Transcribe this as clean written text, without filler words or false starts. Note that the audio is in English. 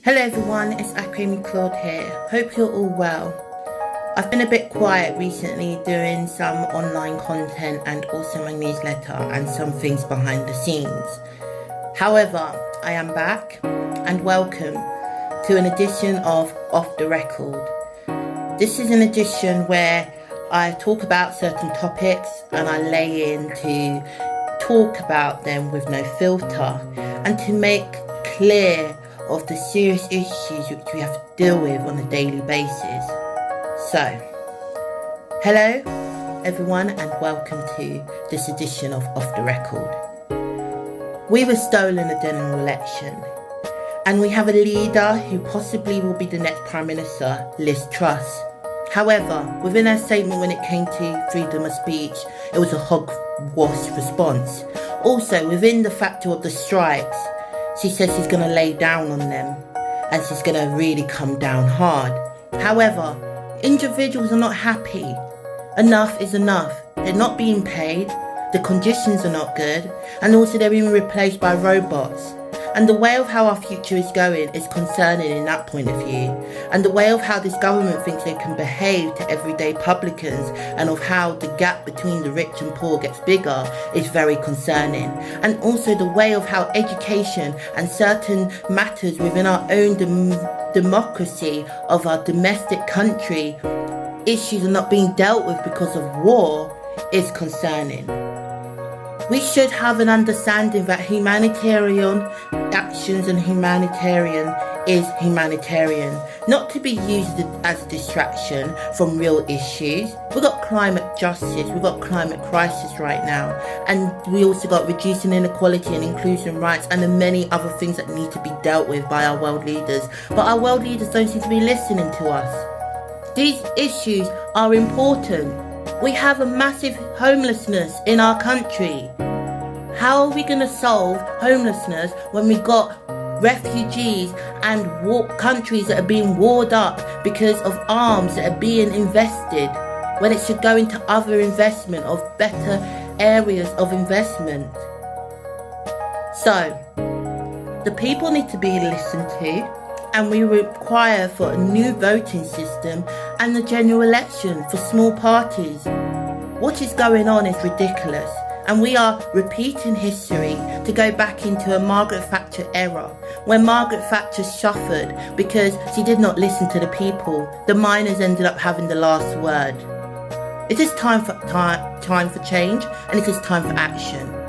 Hello everyone, it's Aquayemi-Claude here. Hope you're all well. I've been a bit quiet recently doing some online content and also my newsletter and some things behind the scenes. However, I am back and welcome to an edition of Off the Record. This is an edition where I talk about certain topics and I lay in to talk about them with no filter and to make clear of the serious issues which we have to deal with on a daily basis. So, hello everyone and welcome to this edition of Off the Record. We were stolen a general election and we have a leader who possibly will be the next Prime Minister, Truss. However, within her statement when it came to freedom of speech, it was a hogwash response. Also, within the factor of the strikes, she says she's going to lay down on them and she's going to really come down hard. However, individuals are not happy. Enough is enough. They're not being paid, the conditions are not good, and also they're being replaced by robots. And the way of how our future is going is concerning in that point of view. And the way of how this government thinks they can behave to everyday publicans and of how the gap between the rich and poor gets bigger is very concerning. And also the way of how education and certain matters within our own democracy of our domestic country, issues are not being dealt with because of war is concerning. We should have an understanding that humanitarian actions and humanitarian is humanitarian, not to be used as a distraction from real issues. We've got climate justice, we've got climate crisis right now, and we also got reducing inequality and inclusion rights and the many other things that need to be dealt with by our world leaders. But our world leaders don't seem to be listening to us. These issues are important. We have a massive homelessness in our country. How are we going to solve homelessness when we got refugees and countries that are being warred up because of arms that are being invested when it should go into other investment of better areas of investment? So, the people need to be listened to. And we require for a new voting system and the general election for small parties. What is going on is ridiculous, and we are repeating history to go back into a Margaret Thatcher era, where Margaret Thatcher suffered because she did not listen to the people. The miners ended up having the last word. It is time for change, and it is time for action.